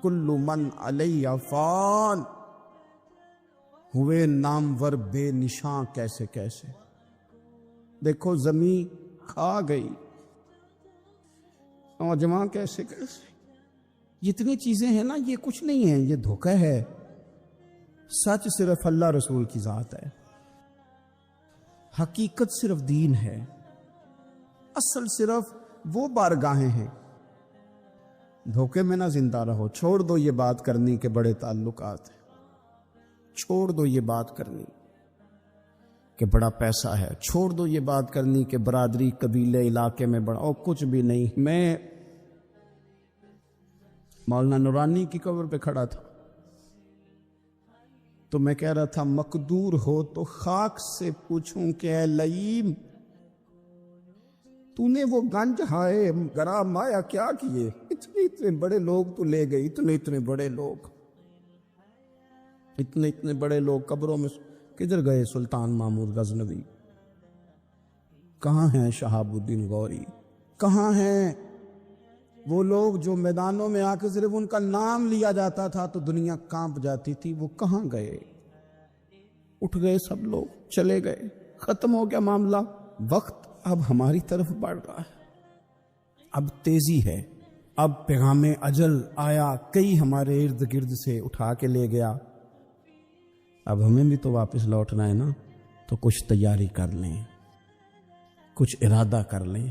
کل من علی فان، ہوئے نامور بے نشاں کیسے کیسے. دیکھو زمین کھا گئی، نوجوان کیسے کیسے. جتنی چیزیں ہیں نا یہ کچھ نہیں ہیں، یہ دھوکہ ہے. سچ صرف اللہ رسول کی ذات ہے، حقیقت صرف دین ہے، اصل صرف وہ بارگاہیں ہیں. دھوکے میں نہ زندہ رہو. چھوڑ دو یہ بات کرنی کہ بڑے تعلقات ہیں، چھوڑ دو یہ بات کرنی کہ بڑا پیسہ ہے، چھوڑ دو یہ بات کرنی کہ برادری قبیلے علاقے میں بڑا، اور کچھ بھی نہیں. میں مولانا نورانی کی قبر پہ کھڑا تھا تو میں کہہ رہا تھا مقدور ہو تو خاک سے پوچھوں کہ اے لئیم تو نے وہ گنج ہائے گرام مایا کیا کیے؟ اتنے بڑے لوگ تو لے گئی، اتنے بڑے لوگ، اتنے بڑے لوگ قبروں میں کدھر گئے؟ سلطان محمود غزنوی کہاں ہیں؟ شہاب الدین غوری کہاں ہیں؟ وہ لوگ جو میدانوں میں آ کے صرف ان کا نام لیا جاتا تھا تو دنیا کانپ جاتی تھی، وہ کہاں گئے؟ اٹھ گئے سب لوگ، چلے گئے، ختم ہو گیا معاملہ. وقت اب ہماری طرف بڑھ رہا ہے، اب تیزی ہے، اب پیغام اجل آیا، کئی ہمارے ارد گرد سے اٹھا کے لے گیا. اب ہمیں بھی تو واپس لوٹنا ہے نا، تو کچھ تیاری کر لیں، کچھ ارادہ کر لیں.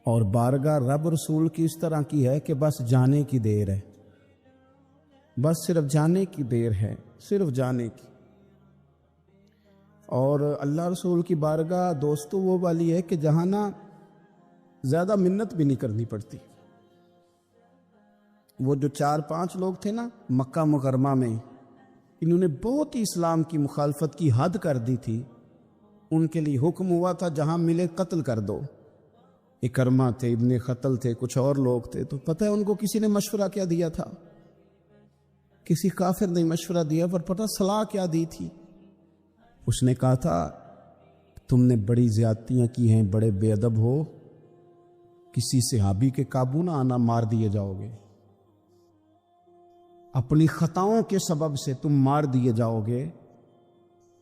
اور بارگاہ رب رسول کی اس طرح کی ہے کہ بس جانے کی دیر ہے، بس صرف جانے کی دیر ہے، صرف جانے کی. اور اللہ رسول کی بارگاہ دوستو وہ والی ہے کہ جہاں نا زیادہ منت بھی نہیں کرنی پڑتی. وہ جو 4-5 لوگ تھے نا مکہ مکرمہ میں، انہوں نے بہت ہی اسلام کی مخالفت کی حد کر دی تھی. ان کے لیے حکم ہوا تھا جہاں ملے قتل کر دو. اکرمہ تھے، ابن خطل تھے، کچھ اور لوگ تھے. تو پتہ ہے ان کو کسی نے مشورہ کیا دیا تھا؟ کسی کافر نے مشورہ دیا، پر پتہ صلاح کیا دی تھی؟ اس نے کہا تھا تم نے بڑی زیادتیاں کی ہیں، بڑے بے ادب ہو، کسی صحابی کے قابو نہ آنا، مار دیے جاؤ گے. اپنی خطاؤں کے سبب سے تم مار دیے جاؤ گے.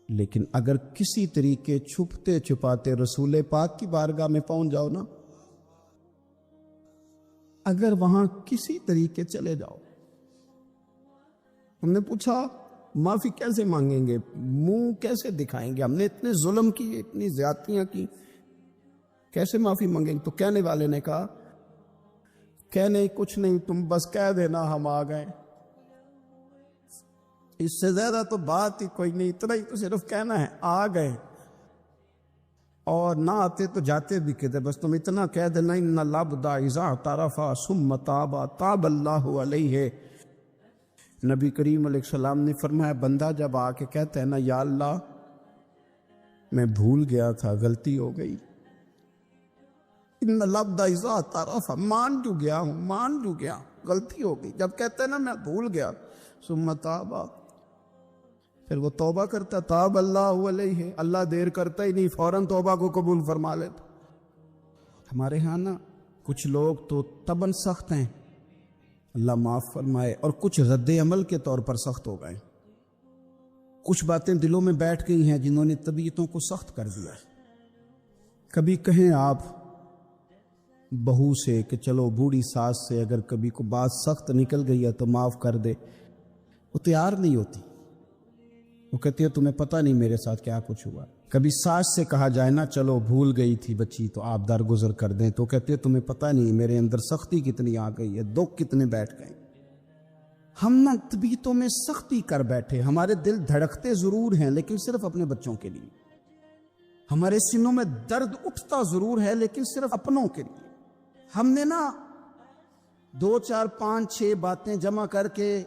لیکن اگر کسی طریقے چھپتے چھپاتے رسول پاک کی بارگاہ میں پہنچ جاؤ نا، اگر وہاں کسی طریقے چلے جاؤ. ہم نے پوچھا معافی کیسے مانگیں گے، منہ کیسے دکھائیں گے؟ ہم نے اتنے ظلم کیے، اتنی زیادتیاں کی، کیسے معافی مانگیں گے؟ تو کہنے والے نے کہا کہنے کچھ نہیں، تم بس کہہ دینا ہم آ گئے. اس سے زیادہ تو بات ہی کوئی نہیں، اتنا ہی تو صرف کہنا ہے آ گئے. اور نہ آتے تو جاتے بھی کدھر، بس تم اتنا کہہ دینا ان العبد اذا اعترف ثم تاب تاب اللہ علیہ. نبی کریم علیہ السلام نے فرمایا بندہ جب آ کے کہتا ہے نا یا اللہ میں بھول گیا تھا، غلطی ہو گئی، ان العبد اذا اعترف، مان جو گیا ہوں، مان جو گیا، غلطی ہو گئی، جب کہتا ہے نا میں بھول گیا، ثم تاب، پھر وہ توبہ کرتا، تاب اللہ علیہ، اللہ دیر کرتا ہی نہیں، فوراً توبہ کو قبول فرما لیتا. ہمارے ہاں نا کچھ لوگ تو تباً سخت ہیں، اللہ معاف فرمائے، اور کچھ رد عمل کے طور پر سخت ہو گئے. کچھ باتیں دلوں میں بیٹھ گئی ہیں جنہوں نے طبیعتوں کو سخت کر دیا. کبھی کہیں آپ بہو سے کہ چلو بوڑھی ساس سے اگر کبھی کو بات سخت نکل گئی ہے تو معاف کر دے، وہ تیار نہیں ہوتی. وہ کہتی ہے تمہیں پتہ نہیں میرے ساتھ کیا کچھ ہوا. کبھی ساس سے کہا جائے نا چلو بھول گئی تھی بچی تو آپ درگزر کر دیں، تو کہتے ہیں تمہیں پتہ نہیں میرے اندر سختی کتنی آ گئی ہے، دکھ کتنے بیٹھ گئے. ہم نا طبیعتوں میں سختی کر بیٹھے، ہمارے دل دھڑکتے ضرور ہیں لیکن صرف اپنے بچوں کے لیے. ہمارے سینوں میں درد اٹھتا ضرور ہے لیکن صرف اپنوں کے لیے. ہم نے نا 2 4 5 6 باتیں جمع کر کے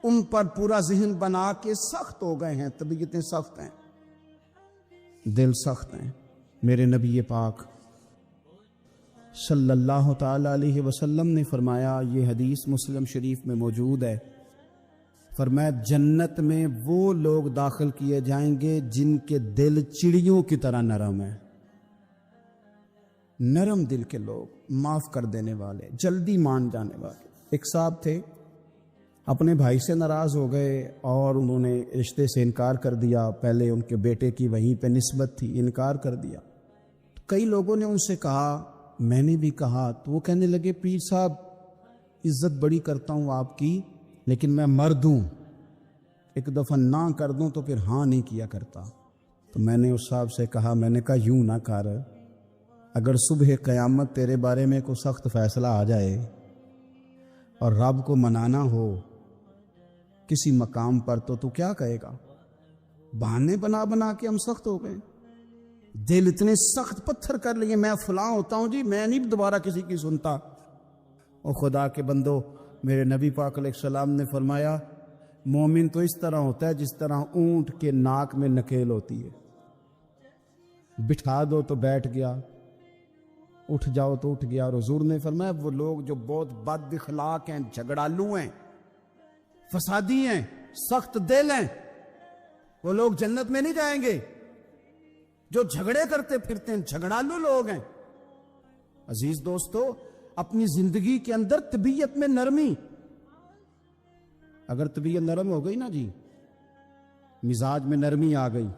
ان پر پورا ذہن بنا کے سخت ہو گئے ہیں. طبیعتیں سخت ہیں، دل سخت ہیں. میرے نبی پاک صلی اللہ تعالی علیہ وسلم نے فرمایا، یہ حدیث مسلم شریف میں موجود ہے، فرمایا جنت میں وہ لوگ داخل کیے جائیں گے جن کے دل چڑیوں کی طرح نرم ہیں. نرم دل کے لوگ، معاف کر دینے والے، جلدی مان جانے والے. ایک صاحب تھے، اپنے بھائی سے ناراض ہو گئے اور انہوں نے رشتے سے انکار کر دیا. پہلے ان کے بیٹے کی وہیں پہ نسبت تھی، انکار کر دیا. کئی لوگوں نے ان سے کہا، میں نے بھی کہا، تو وہ کہنے لگے پیر صاحب عزت بڑی کرتا ہوں آپ کی، لیکن میں مرد ہوں، ایک دفعہ نہ کر دوں تو پھر ہاں نہیں کیا کرتا. تو میں نے اس صاحب سے کہا، میں نے کہا یوں نہ کر، اگر صبح قیامت تیرے بارے میں کوئی سخت فیصلہ آ جائے اور رب کو منانا ہو کسی مقام پر تو کیا کہے گا؟ بہانے بنا بنا کے ہم سخت ہو گئے، دل اتنے سخت پتھر کر لیے، میں فلاں ہوتا ہوں جی، میں نہیں دوبارہ کسی کی سنتا. اور خدا کے بندو، میرے نبی پاک علیہ السلام نے فرمایا مومن تو اس طرح ہوتا ہے جس طرح اونٹ کے ناک میں نکیل ہوتی ہے، بٹھا دو تو بیٹھ گیا، اٹھ جاؤ تو اٹھ گیا. اور حضور نے فرمایا وہ لوگ جو بہت بد اخلاق ہیں، جھگڑالو ہیں، فسادی ہیں، سخت دل ہیں، وہ لوگ جنت میں نہیں جائیں گے. جو جھگڑے کرتے پھرتے ہیں، جھگڑالو لوگ ہیں. عزیز دوستو، اپنی زندگی کے اندر طبیعت میں نرمی، اگر طبیعت نرم ہو گئی نا جی، مزاج میں نرمی آ گئی،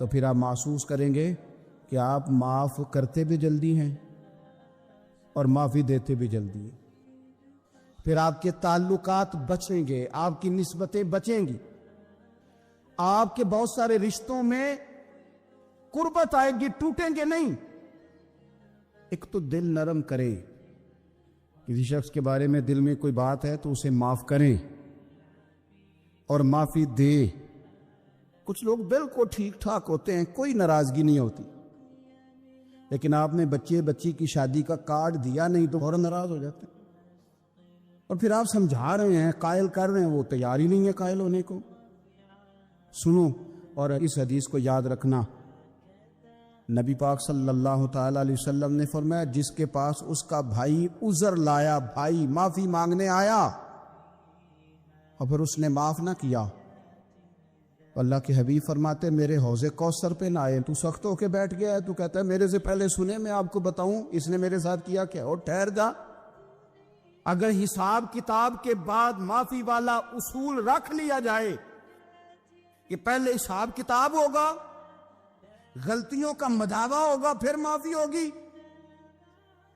تو پھر آپ محسوس کریں گے کہ آپ معاف کرتے بھی جلدی ہیں اور معافی دیتے بھی جلدی ہیں. پھر آپ کے تعلقات بچیں گے، آپ کی نسبتیں بچیں گی، آپ کے بہت سارے رشتوں میں قربت آئے گی، ٹوٹیں گے نہیں. ایک تو دل نرم کریں، کسی شخص کے بارے میں دل میں کوئی بات ہے تو اسے معاف کریں اور معافی دیں. کچھ لوگ بالکل ٹھیک ٹھاک ہوتے ہیں، کوئی ناراضگی نہیں ہوتی، لیکن آپ نے بچی کی شادی کا کارڈ دیا نہیں تو فوراً ناراض ہو جاتے ہیں. اور پھر آپ سمجھا رہے ہیں، قائل کر رہے ہیں، وہ تیار ہی نہیں ہے قائل ہونے کو. سنو اور اس حدیث کو یاد رکھنا. نبی پاک صلی اللہ تعالی علیہ وسلم نے فرمایا جس کے پاس اس کا بھائی عذر لایا، بھائی معافی مانگنے آیا اور پھر اس نے معاف نہ کیا، اللہ کے حبیب فرماتے میرے حوض کوثر پہ نہ آئے. تو سخت ہو کے بیٹھ گیا ہے، تو کہتا ہے میرے سے پہلے سنے، میں آپ کو بتاؤں اس نے میرے ساتھ کیا کیا. اور ٹھہر جا، اگر حساب کتاب کے بعد معافی والا اصول رکھ لیا جائے کہ پہلے حساب کتاب ہوگا، غلطیوں کا مداوع ہوگا، پھر معافی ہوگی،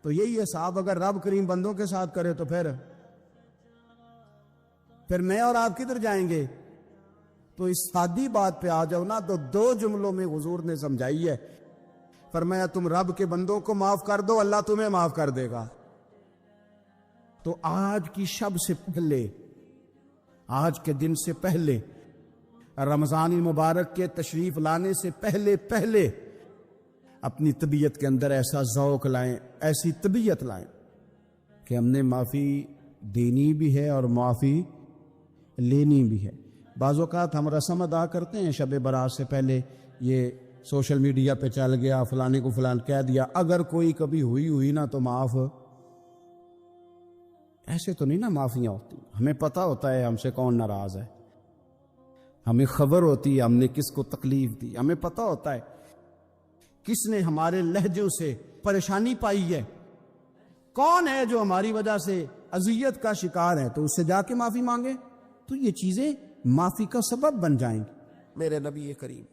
تو یہی حساب اگر رب کریم بندوں کے ساتھ کرے تو پھر میں اور آپ کدھر جائیں گے؟ تو اس سادی بات پہ آ جاؤ نا، تو 2 جملوں میں حضور نے سمجھائی ہے. فرمایا تم رب کے بندوں کو معاف کر دو، اللہ تمہیں معاف کر دے گا. تو آج کی شب سے پہلے، آج کے دن سے پہلے، رمضان المبارک کے تشریف لانے سے پہلے اپنی طبیعت کے اندر ایسا ذوق لائیں، ایسی طبیعت لائیں کہ ہم نے معافی دینی بھی ہے اور معافی لینی بھی ہے. بعض اوقات ہم رسم ادا کرتے ہیں شب برات سے پہلے، یہ سوشل میڈیا پہ چل گیا، فلانے کو فلان کہہ دیا، اگر کوئی کبھی ہوئی نا تو معاف. ایسے تو نہیں نا معافیاں ہوتی. ہمیں پتہ ہوتا ہے ہم سے کون ناراض ہے، ہمیں خبر ہوتی ہے ہم نے کس کو تکلیف دی، ہمیں پتہ ہوتا ہے کس نے ہمارے لہجوں سے پریشانی پائی ہے، کون ہے جو ہماری وجہ سے اذیت کا شکار ہے، تو اس سے جا کے معافی مانگے، تو یہ چیزیں معافی کا سبب بن جائیں گی. میرے نبی کریم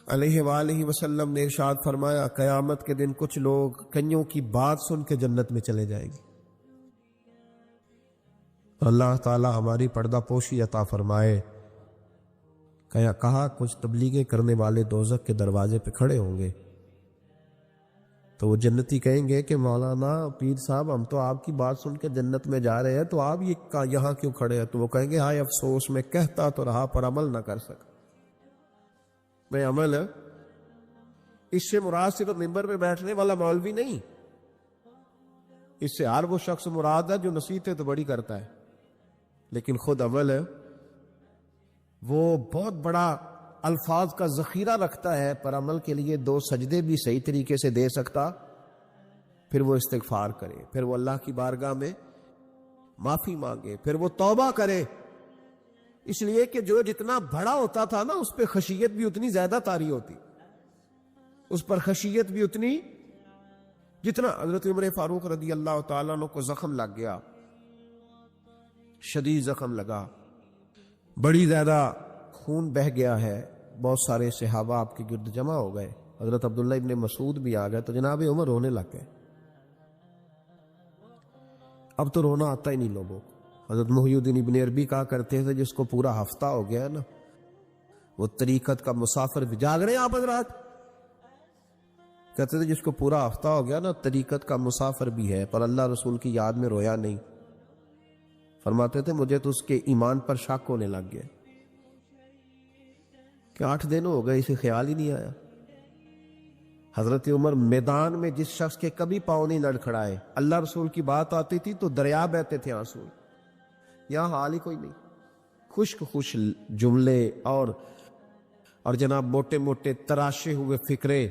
علیہ وآلہ وسلم نے ارشاد فرمایا قیامت کے دن کچھ لوگ کئیوں کی بات سن کے جنت میں چلے جائیں گے. اللہ تعالی ہماری پردہ پوشی عطا فرمائے. کہا کچھ تبلیغیں کرنے والے دوزخ کے دروازے پہ کھڑے ہوں گے تو وہ جنتی کہیں گے کہ مولانا پیر صاحب ہم تو آپ کی بات سن کے جنت میں جا رہے ہیں، تو آپ یہاں کیوں کھڑے ہیں؟ تو وہ کہیں گے ہائے افسوس، میں کہتا تو رہا پر عمل نہ کر سکا. میں عمل اس سے مراد صرف ممبر پہ بیٹھنے والا مولوی نہیں، اس سے ہر وہ شخص مراد ہے جو نصیحتیں تو بڑی کرتا ہے لیکن خود عمل ہے وہ بہت بڑا الفاظ کا ذخیرہ رکھتا ہے، پر عمل کے لیے 2 سجدے بھی صحیح طریقے سے دے سکتا، پھر وہ استغفار کرے، پھر وہ اللہ کی بارگاہ میں معافی مانگے، پھر وہ توبہ کرے. اس لیے کہ جو جتنا بڑا ہوتا تھا نا اس پہ خشیت بھی اتنی زیادہ طاری ہوتی، اس پر خشیت بھی اتنی جتنا حضرت عمر فاروق رضی اللہ تعالیٰ عنہ کو زخم لگ گیا، شدید زخم لگا، بڑی زیادہ خون بہہ گیا ہے، بہت سارے صحابہ آپ کے گرد جمع ہو گئے، حضرت عبداللہ ابن مسعود بھی آ گئے، تو جناب عمر رونے لگ گئے۔ اب تو رونا آتا ہی نہیں لوگوں کو۔ حضرت محی الدین ابن عربی کہا کرتے تھے جس کو پورا ہفتہ ہو گیا نا، وہ طریقت کا مسافر بھی، جاگ رہے ہیں آپ حضرات؟ کہتے تھے جس کو پورا ہفتہ ہو گیا نا طریقت کا مسافر بھی ہے، پر اللہ رسول کی یاد میں رویا نہیں۔ فرماتے تھے مجھے تو اس کے ایمان پر شک ہونے لگ گیا کہ 8 دن ہو گئے، اسے خیال ہی نہیں آیا۔ حضرت عمر میدان میں جس شخص کے کبھی پاؤں نہیں لڑکھڑائے، اللہ رسول کی بات آتی تھی تو دریا بہتے تھے آنسو، یہاں حال ہی کوئی نہیں، خشک خوش جملے اور جناب موٹے موٹے تراشے ہوئے فکرے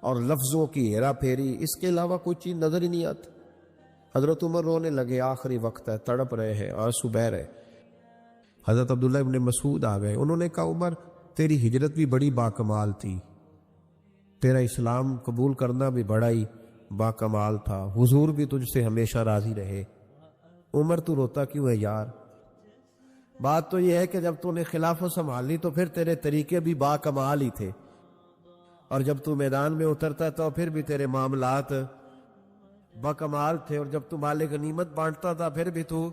اور لفظوں کی ہیرا پھیری، اس کے علاوہ کوئی چیز نظر ہی نہیں آتی۔ حضرت عمر رونے لگے، آخری وقت ہے، تڑپ رہے ہیں، آنسو بہہ رہے۔ حضرت عبداللہ ابن مسعود آ گئے، انہوں نے کہا عمر تیری ہجرت بھی بڑی باکمال تھی، تیرا اسلام قبول کرنا بھی بڑا ہی باکمال تھا، حضور بھی تجھ سے ہمیشہ راضی رہے۔ عمر تو روتا کیوں ہے یار؟ بات تو یہ ہے کہ جب تو نے خلافت سنبھالی تو پھر تیرے طریقے بھی باکمال ہی تھے، اور جب تو میدان میں اترتا تو پھر بھی تیرے معاملات باکمال تھے، اور جب تو مال غنیمت بانٹتا تھا پھر بھی تو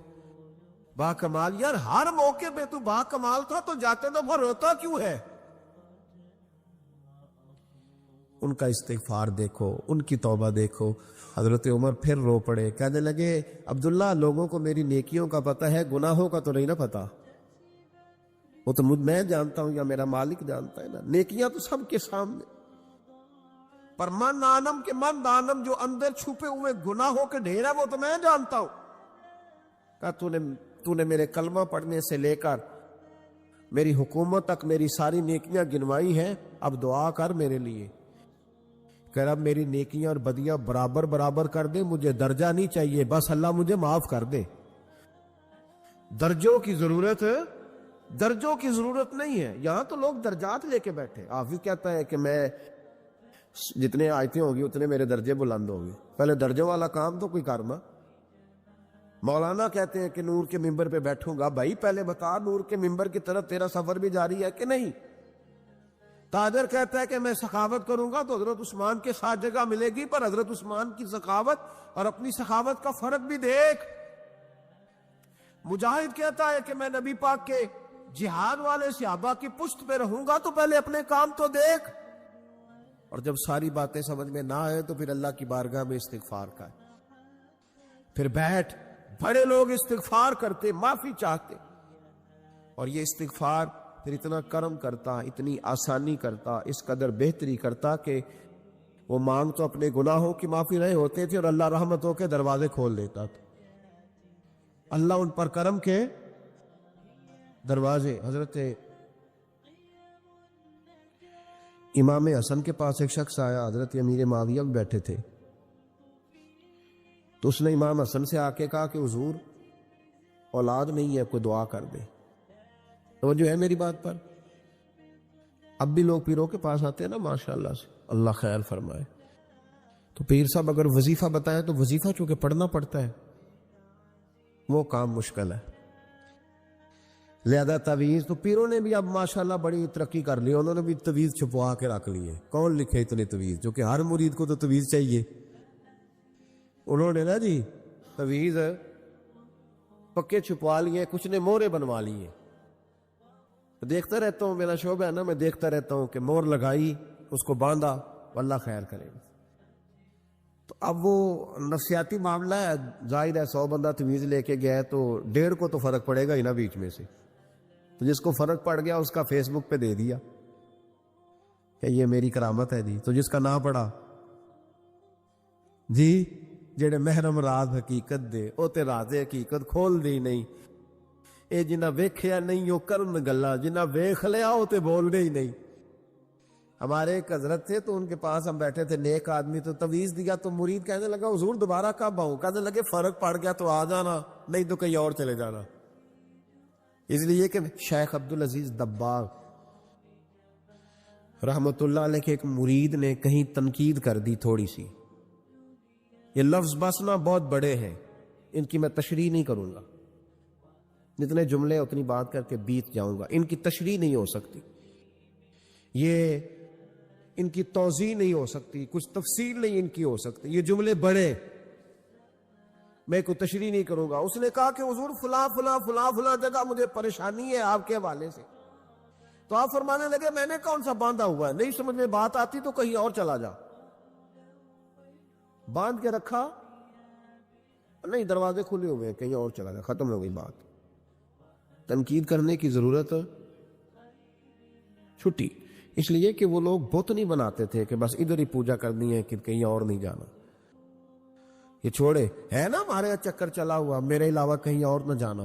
باکمال۔ یار ہر موقع پہ تو باکمال تھا، تو جاتے تو پھر روتا کیوں ہے؟ ان کا استغفار دیکھو، ان کی توبہ دیکھو۔ حضرت عمر پھر رو پڑے، کہنے لگے عبداللہ لوگوں کو میری نیکیوں کا پتہ ہے، گناہوں کا تو نہیں نا پتہ۔ وہ تو میں جانتا ہوں یا میرا مالک جانتا ہے نا، نیکیاں تو سب کے سامنے، پر من آنم کے من دانم، جو اندر چھپے ہوئے گناہوں کے ڈھیر ہے وہ تو میں جانتا ہوں۔ کہا تو نے میرے کلمہ پڑھنے سے لے کر میری حکومت تک میری ساری نیکیاں گنوائی ہیں، اب دعا کر میرے لیے کہ رب میری نیکیاں اور بدیاں برابر برابر کر دے، مجھے درجہ نہیں چاہیے، بس اللہ مجھے معاف کر دے۔ درجوں کی ضرورت نہیں ہے، یہاں تو لوگ درجات لے کے بیٹھے۔ حافظ کہتا ہے کہ میں جتنے آیتیں ہوگی اتنے میرے درجے بلند ہوگی، پہلے درجوں والا کام تو کوئی کرنا۔ مولانا کہتے ہیں کہ نور کے ممبر پہ بیٹھوں گا، بھائی پہلے بتا نور کے ممبر کی طرف تیرا سفر بھی جاری ہے کہ نہیں؟ تاجر کہتا ہے کہ میں سخاوت کروں گا تو حضرت عثمان کے ساتھ جگہ ملے گی، پر حضرت عثمان کی سخاوت اور اپنی سخاوت کا فرق بھی دیکھ۔ مجاہد کہتا ہے کہ میں نبی پاک کے جہاد والے صحابہ کی پشت پہ رہوں گا، تو پہلے اپنے کام تو دیکھ۔ اور جب ساری باتیں سمجھ میں نہ آئے تو پھر اللہ کی بارگاہ میں استغفار کا، پھر بیٹھ۔ بڑے لوگ استغفار کرتے، معافی چاہتے، اور یہ استغفار پھر اتنا کرم کرتا، اتنی آسانی کرتا، اس قدر بہتری کرتا کہ وہ مانگ تو اپنے گناہوں کی معافی رہے ہوتے تھے اور اللہ رحمتوں کے دروازے کھول دیتا تھا۔ اللہ ان پر کرم کے دروازے۔ حضرت امام حسن کے پاس ایک شخص آیا، حضرت امیر معاویہ بھی بیٹھے تھے، تو اس نے امام حسن سے آ کے کہا کہ حضور اولاد نہیں ہے، کوئی دعا کر دے۔ توجہ ہے میری بات پر؟ اب بھی لوگ پیروں کے پاس آتے ہیں نا، ماشاءاللہ سے، اللہ خیر فرمائے۔ تو پیر صاحب اگر وظیفہ بتائیں تو وظیفہ چونکہ پڑھنا پڑتا ہے، وہ کام مشکل ہے، لہذا تعویذ تو پیروں نے بھی اب ماشاءاللہ بڑی ترقی کر لی، انہوں نے بھی تعویذ چھپوا کے رکھ لیے۔ کون لکھے اتنے تعویذ؟ جو کہ ہر مرید کو تو تعویذ چاہیے، انہوں نے نا جی تعویذ پکے چھپوا لیے، کچھ نے مورے بنوا لیے۔ دیکھتا رہتا ہوں، میرا شعبہ ہے نا، میں دیکھتا رہتا ہوں کہ مور لگائی، اس کو باندھا، اللہ خیر کرے۔ تو اب وہ نفسیاتی معاملہ ہے، ظاہر ہے 100 بندہ تعویذ لے کے گیا تو 1.5 کو تو فرق پڑے گا ہی نا بیچ میں سے، تو جس کو فرق پڑ گیا اس کا فیس بک پہ دے دیا کہ یہ میری کرامت ہے جی، تو جس کا نہ پڑا جی جڑے محرم راز حقیقت دے او تے راز حقیقت کھول دی نہیں، اے جنہ ویکھیا نہیں او کرن گلا، جنہ ویکھ لیا او تے بولنے ہی نہیں۔ ہمارے ایک حضرت تھے تو ان کے پاس ہم بیٹھے تھے، نیک آدمی، تو تعویذ دیا تو مرید کہنے لگا حضور دوبارہ کب آؤں؟ کہنے لگے فرق پڑ گیا تو آ جانا، نہیں تو کہیں اور چلے جانا۔ اس لیے کہ شیخ عبدالعزیز دباغ رحمت اللہ علیہ کے ایک مرید نے کہیں تنقید کر دی تھوڑی سی، یہ لفظ بس نا بہت بڑے ہیں، ان کی میں تشریح نہیں کروں گا، جتنے جملے اتنی بات کر کے بیت جاؤں گا، ان کی تشریح نہیں ہو سکتی، یہ ان کی توضیح نہیں ہو سکتی، کچھ تفصیل نہیں ان کی ہو سکتی، یہ جملے بڑے، میں کوئی تشریح نہیں کروں گا۔ اس نے کہا کہ حضور فلاں فلاں فلاں فلاں جگہ مجھے پریشانی ہے آپ کے حوالے سے، تو آپ فرمانے لگے میں نے کون سا باندھا ہوا ہے، نہیں سمجھ میں بات آتی تو کہیں اور چلا جا، باندھ کے رکھا نہیں، دروازے کھلے ہوئے ہیں، کہیں اور چلا جا، ختم ہو گئی بات۔ تنقید کرنے کی ضرورت چھٹی، اس لیے کہ وہ لوگ بت نہیں بناتے تھے کہ بس ادھر ہی پوجا کرنی ہے کہ کہیں اور نہیں جانا، یہ چھوڑے ہے نا ہمارے چکر چلا ہوا، میرے علاوہ کہیں اور نہ جانا۔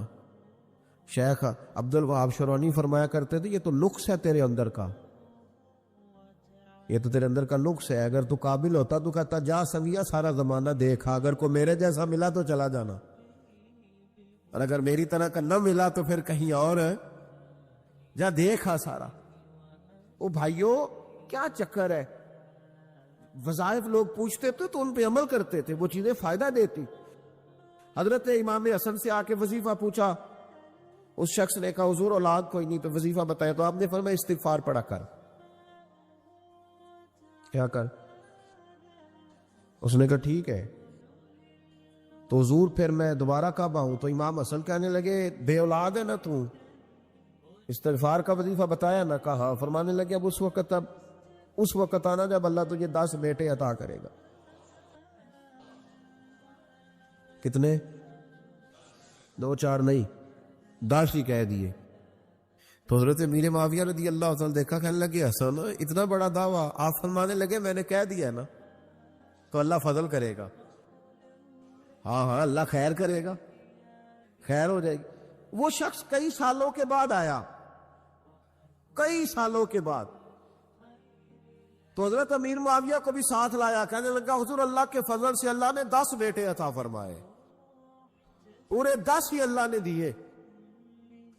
شیخ عبد الوہاب شرونی فرمایا کرتے تھے یہ تو نقص ہے تیرے اندر کا، یہ تو تیرے اندر کا نقص ہے، اگر تو قابل ہوتا تو کہتا جا سویا سارا زمانہ دیکھا، اگر کوئی میرے جیسا ملا تو چلا جانا، اور اگر میری طرح کا نہ ملا تو پھر کہیں اور جا دیکھا سارا۔ او بھائیو کیا چکر ہے، وظائف لوگ پوچھتے تھے تو ان پہ عمل کرتے تھے، وہ چیزیں فائدہ دیتی۔ حضرت امام حسن سے آ کے وظیفہ پوچھا، اس شخص نے کہا حضور اولاد کوئی نہیں تو وظیفہ بتایا، تو آپ نے فرمایا استغفار پڑھا کر۔ کیا کر؟ اس نے کہا ٹھیک ہے۔ تو حضور پھر میں دوبارہ کب آؤں؟ تو امام حسن کہنے لگے بے اولاد ہے نا تو، استغفار کا وظیفہ بتایا نہ، کہا، فرمانے لگے اب اس وقت آنا جب اللہ تجھے 10 بیٹے عطا کرے گا۔ کتنے؟ 2 4 نہیں، 10 ہی کہہ دیے۔ تو حضرت امیر معاویہ رضی اللہ تعالیٰ دیکھا، کہنے لگے حسن اتنا بڑا دعویٰ، آپ فرمانے لگے میں نے کہہ دیا نا تو اللہ فضل کرے گا، ہاں ہاں اللہ خیر کرے گا، خیر ہو جائے گی۔ وہ شخص کئی سالوں کے بعد آیا، کئی سالوں کے بعد، تو حضرت امیر معاویہ کو بھی ساتھ لایا، کہنے لگا حضور اللہ کے فضل سے اللہ نے 10 بیٹے عطا فرمائے، پورے 10 ہی اللہ نے دیے۔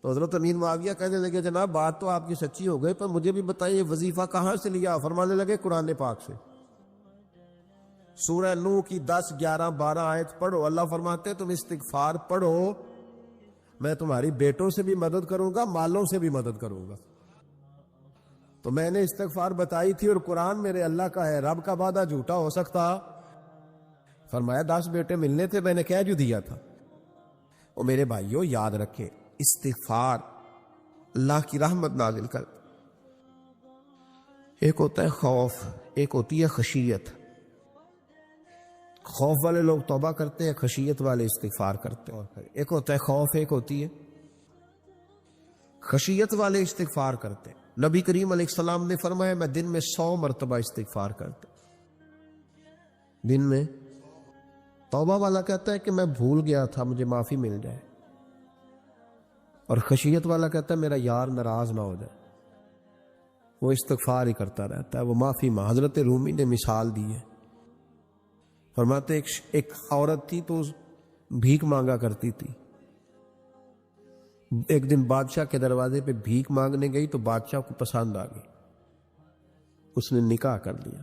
تو حضرت امیر معاویہ کہنے لگے جناب بات تو آپ کی سچی ہو گئی، پر مجھے بھی بتائیے وظیفہ کہاں سے لیا؟ فرمانے لگے قرآن پاک سے، سورہ نوح کی 10 11 12 آیت پڑھو، اللہ فرماتے ہیں تم استغفار پڑھو، میں تمہاری بیٹوں سے بھی مدد کروں گا، مالوں سے بھی مدد کروں گا۔ تو میں نے استغفار بتائی تھی اور قرآن میرے اللہ کا ہے، رب کا وعدہ جھوٹا ہو سکتا؟ فرمایا 10 بیٹے ملنے تھے، میں نے کہہ جو دیا تھا۔ اور میرے بھائیوں یاد رکھے استغفار اللہ کی رحمت نازل کر، ایک ہوتا ہے خوف، ایک ہوتی ہے خشیت۔ خوف والے لوگ توبہ کرتے ہیں، خشیت والے استغفار کرتے ہیں۔ ایک ہوتا ہے خوف، ایک ہوتی ہے خشیت والے استغفار کرتے ہیں۔ نبی کریم علیہ السلام نے فرمایا میں دن میں 100 مرتبہ استغفار کرتا ہوں، دن میں۔ توبہ والا کہتا ہے کہ میں بھول گیا تھا، مجھے معافی مل جائے، اور خشیت والا کہتا ہے میرا یار ناراض نہ ہو جائے، وہ استغفار ہی کرتا رہتا ہے، وہ معافی ماں۔ حضرت رومی نے مثال دی ہے، فرماتے ایک عورت تھی تو بھیک مانگا کرتی تھی، ایک دن بادشاہ کے دروازے پہ بھیک مانگنے گئی تو بادشاہ کو پسند آ گئی، اس نے نکاح کر لیا۔